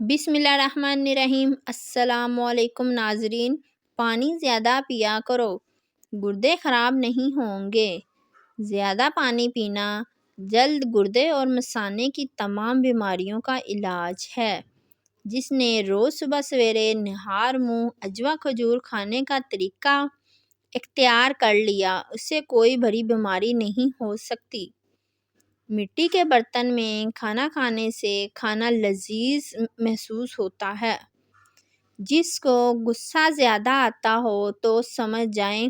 بسم اللہ الرحمن الرحیم۔ السلام علیکم ناظرین، پانی زیادہ پیا کرو، گردے خراب نہیں ہوں گے۔ زیادہ پانی پینا جلد، گردے اور مثانے کی تمام بیماریوں کا علاج ہے۔ جس نے روز صبح سویرے نہار منہ عجوا کھجور کھانے کا طریقہ اختیار کر لیا، اسے کوئی بڑی بیماری نہیں ہو سکتی۔ مٹی کے برتن میں کھانا کھانے سے کھانا لذیذ محسوس ہوتا ہے۔ جس کو غصہ زیادہ آتا ہو تو سمجھ جائیں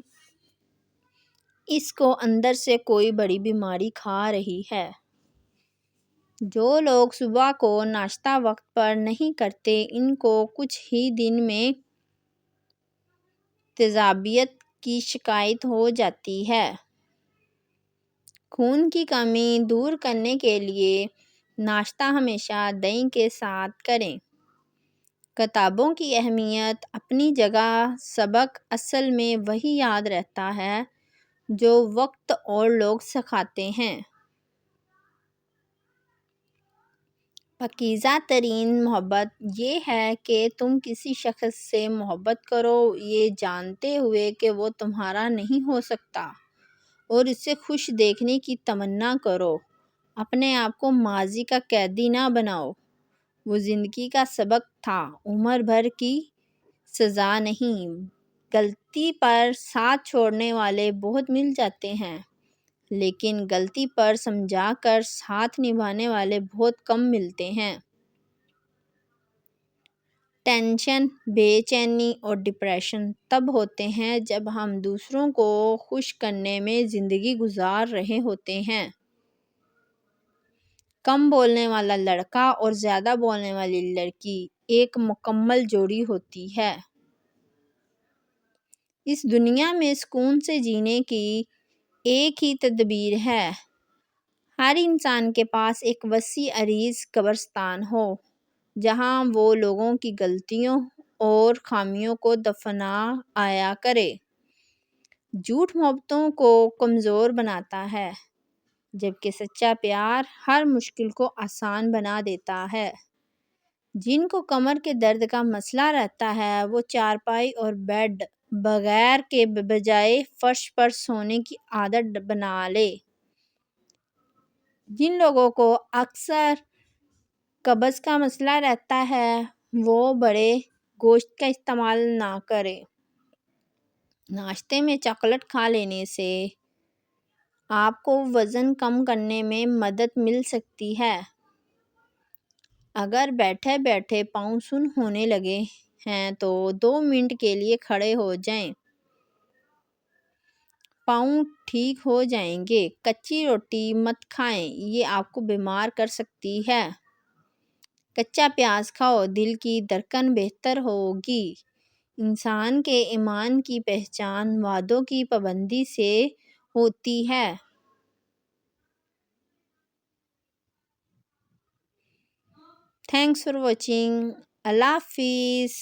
اس کو اندر سے کوئی بڑی بیماری کھا رہی ہے۔ جو لوگ صبح کو ناشتہ وقت پر نہیں کرتے، ان کو کچھ ہی دن میں تیزابیت کی شکایت ہو جاتی ہے۔ خون کی کمی دور کرنے کے لیے ناشتہ ہمیشہ دہی کے ساتھ کریں۔ کتابوں کی اہمیت اپنی جگہ، سبق اصل میں وہی یاد رہتا ہے جو وقت اور لوگ سکھاتے ہیں۔ پاکیزہ ترین محبت یہ ہے کہ تم کسی شخص سے محبت کرو یہ جانتے ہوئے کہ وہ تمہارا نہیں ہو سکتا، اور اسے خوش دیکھنے کی تمنا کرو۔ اپنے آپ کو ماضی کا قیدی نہ بناؤ، وہ زندگی کا سبق تھا، عمر بھر کی سزا نہیں۔ غلطی پر ساتھ چھوڑنے والے بہت مل جاتے ہیں، لیکن غلطی پر سمجھا کر ساتھ نبھانے والے بہت کم ملتے ہیں۔ ٹینشن، بے چینی اور ڈپریشن تب ہوتے ہیں جب ہم دوسروں کو خوش کرنے میں زندگی گزار رہے ہوتے ہیں۔ کم بولنے والا لڑکا اور زیادہ بولنے والی لڑکی ایک مکمل جوڑی ہوتی ہے۔ اس دنیا میں سکون سے جینے کی ایک ہی تدبیر ہے، ہر انسان کے پاس ایک وسیع عریض قبرستان ہو، جہاں وہ لوگوں کی غلطیوں اور خامیوں کو دفنا آیا کرے۔ جھوٹ محبتوں کو کمزور بناتا ہے، جبکہ سچا پیار ہر مشکل کو آسان بنا دیتا ہے۔ جن کو کمر کے درد کا مسئلہ رہتا ہے وہ چارپائی اور بیڈ بغیر کے بجائے فرش پر سونے کی عادت بنا لے۔ جن لوگوں کو اکثر قبض کا مسئلہ رہتا ہے وہ بڑے گوشت کا استعمال نہ کرے۔ ناشتے میں چاکلیٹ کھا لینے سے آپ کو وزن کم کرنے میں مدد مل سکتی ہے۔ اگر بیٹھے بیٹھے پاؤں سن ہونے لگے ہیں تو 2 منٹ کے لیے کھڑے ہو جائیں، پاؤں ٹھیک ہو جائیں گے۔ کچی روٹی مت کھائیں، یہ آپ کو بیمار کر سکتی ہے۔ کچا پیاز کھاؤ، دل کی دھڑکن بہتر ہوگی۔ انسان کے ایمان کی پہچان وعدوں کی پابندی سے ہوتی ہے۔ Thanks for watching. اللہ حافظ۔